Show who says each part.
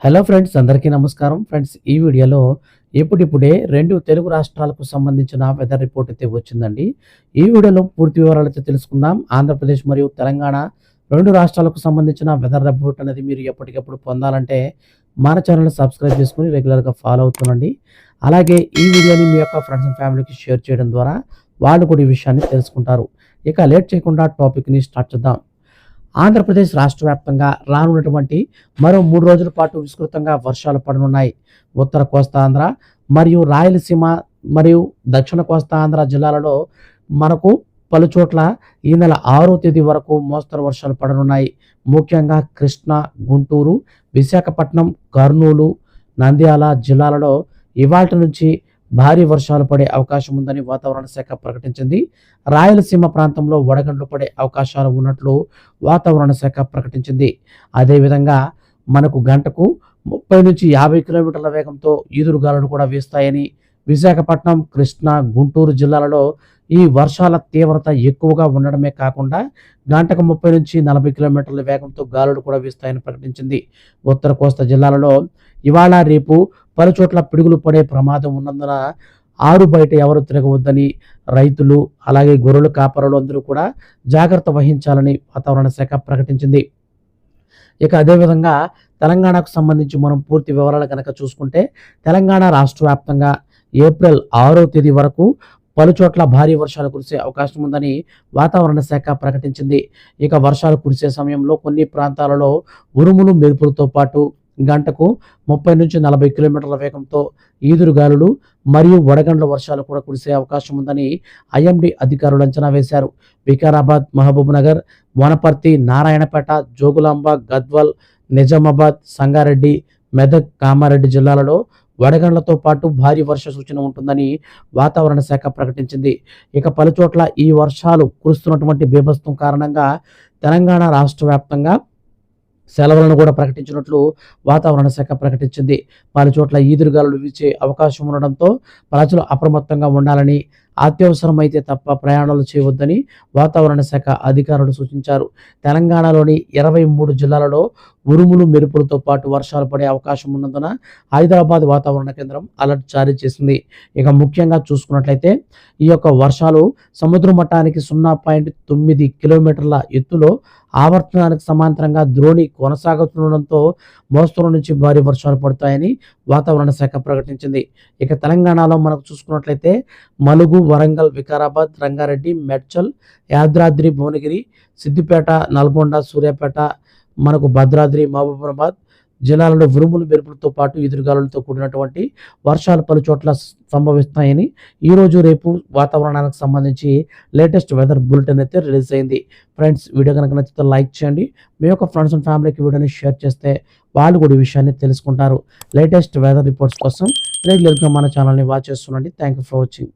Speaker 1: Hello friends, అందరికీ నమస్కారం. Friends, ఈ వీడియోలో ఇప్పుడిప్పుడే 2 తెలుగు రాష్ట్రాలకు సంబంధించిన వెదర్ రిపోర్ట్ అయితే వచ్చిందండి. ఈ వీడియోలో పూర్తి వివరాలైతే తెలుసుకుందాం. ఆంధ్రప్రదేశ్ మరియు తెలంగాణ 2 రాష్ట్రాలకు సంబంధించిన వెదర్ రిపోర్ట్ అనేది మీరు ఎప్పటికప్పుడు పొందాలంటే మన ఛానల్ని సబ్స్క్రైబ్ చేసుకొని రెగ్యులర్గా ఫాలో అవుతుండండి. అలాగే ఈ వీడియోని మీ యొక్క ఫ్రెండ్స్ అండ్ ఫ్యామిలీకి షేర్ చేయడం ద్వారా వాళ్ళు కూడా ఈ విషయాన్ని తెలుసుకుంటారు. ఇక లేట్ చేయకుండా టాపిక్ని స్టార్ట్ చేద్దాం. ఆంధ్రప్రదేశ్ రాష్ట్ర వ్యాప్తంగా రానున్నటువంటి మరో 3 రోజుల పాటు విస్తృతంగా వర్షాలు పడనున్నాయి. ఉత్తర కోస్తాంధ్ర మరియు రాయలసీమ మరియు దక్షిణ కోస్తాంధ్ర జిల్లాలలో మనకు పలుచోట్ల ఈ నెల 6వ తేదీ వరకు మోస్తరు వర్షాలు పడనున్నాయి. ముఖ్యంగా కృష్ణా, గుంటూరు, విశాఖపట్నం, కర్నూలు, నంద్యాల జిల్లాలలో ఇవాల్టి నుంచి భారీ వర్షాలు పడే అవకాశం ఉందని వాతావరణ శాఖ ప్రకటించింది. రాయలసీమ ప్రాంతంలో వడగండ్లు పడే అవకాశాలు ఉన్నట్లు వాతావరణ శాఖ ప్రకటించింది. అదేవిధంగా మనకు గంటకు 30 నుంచి 50 కిలోమీటర్ల వేగంతో ఈదురుగాలులు కూడా వీస్తాయని, విశాఖపట్నం, కృష్ణా, గుంటూరు జిల్లాలలో ఈ వర్షాల తీవ్రత ఎక్కువగా ఉండడమే కాకుండా గంటకు 30 నుంచి 40 కిలోమీటర్ల వేగంతో గాలులు కూడా వీస్తాయని ప్రకటించింది. ఉత్తర కోస్తా జిల్లాలలో ఇవాళ రేపు పలుచోట్ల పిడుగులు పడే ప్రమాదం ఉన్నందున ఆరు బయట ఎవరు తిరగవద్దని రైతులు అలాగే గొర్రెల కాపరులు అందరూ కూడా జాగ్రత్త వహించాలని వాతావరణ శాఖ ప్రకటించింది. ఇక అదేవిధంగా తెలంగాణకు సంబంధించి మనం పూర్తి వివరాలు కనుక చూసుకుంటే తెలంగాణ రాష్ట్ర వ్యాప్తంగా ఏప్రిల్ 6వ తేదీ వరకు పలుచోట్ల భారీ వర్షాలు కురిసే అవకాశం ఉందని వాతావరణ శాఖ ప్రకటించింది. ఇక వర్షాలు కురిసే సమయంలో కొన్ని ప్రాంతాలలో ఉరుములు మెరుపులతో పాటు గంటకు 30 నుంచి 40 కిలోమీటర్ల వేగంతో ఈదురుగాలులు మరియు వడగండ్ల వర్షాలు కూడా కురిసే అవకాశం ఉందని ఐఎండీ అధికారులు అంచనా వేశారు. వికారాబాద్, మహబూబ్నగర్, వనపర్తి, నారాయణపేట, జోగులాంబ, గద్వాల్, నిజామాబాద్, సంగారెడ్డి, మెదక్, కామారెడ్డి జిల్లాలలో వడగండ్లతో పాటు భారీ వర్ష సూచన ఉంటుందని వాతావరణ శాఖ ప్రకటించింది. ఇక పలుచోట్ల ఈ వర్షాలు కురుస్తున్నటువంటి బీభత్సం కారణంగా తెలంగాణ రాష్ట్ర వ్యాప్తంగా సెలవులను కూడా ప్రకటించినట్లు వాతావరణ శాఖ ప్రకటించింది. పలుచోట్ల ఈదురుగాలులు వీచే అవకాశం ఉండడంతో ప్రజలు అప్రమత్తంగా ఉండాలని, అత్యవసరమైతే తప్ప ప్రయాణాలు చేయవద్దని వాతావరణ శాఖ అధికారులు సూచించారు. తెలంగాణలోని 23 జిల్లాలలో ఉరుములు మెరుపులతో పాటు వర్షాలు పడే అవకాశం ఉన్నందున హైదరాబాద్ వాతావరణ కేంద్రం అలర్ట్ జారీ చేసింది. ఇక ముఖ్యంగా చూసుకున్నట్లయితే ఈ యొక్క వర్షాలు సముద్ర మట్టానికి 0.9 కిలోమీటర్ల ఎత్తులో ఆవర్తనానికి సమాంతరంగా ద్రోణి కొనసాగుతుండడంతో మోస్తరు నుంచి భారీ వర్షాలు పడతాయని వాతావరణ శాఖ ప్రకటించింది. ఇక తెలంగాణలో మనకు చూసుకున్నట్లయితే మలుగు, వరంగల్, వికారాబాద్, రంగారెడ్డి, మేడ్చల్, యాదాద్రి, భువనగిరి, సిద్దిపేట, నల్గొండ, సూర్యాపేట, మనకు భద్రాద్రి, మహబూబాబాద్ జిల్లాలలో ఉరుములు మెరుపులతో పాటు ఎదురుగాలులతో కూడినటువంటి వర్షాలు పలు చోట్ల సంభవిస్తాయని ఈరోజు రేపు వాతావరణానికి సంబంధించి లేటెస్ట్ వెదర్ బులెటిన్ అయితే రిలీజ్ అయింది. ఫ్రెండ్స్, వీడియో కనుక నచ్చితే లైక్ చేయండి. మీ యొక్క ఫ్రెండ్స్ అండ్ ఫ్యామిలీకి వీడియోని షేర్ చేస్తే వాళ్ళు కూడా ఈ విషయాన్ని తెలుసుకుంటారు. లేటెస్ట్ వెదర్ రిపోర్ట్స్ కోసం రెగ్యులర్గా మన ఛానల్ని వాచ్ చేస్తుండండి. Thank you for watching.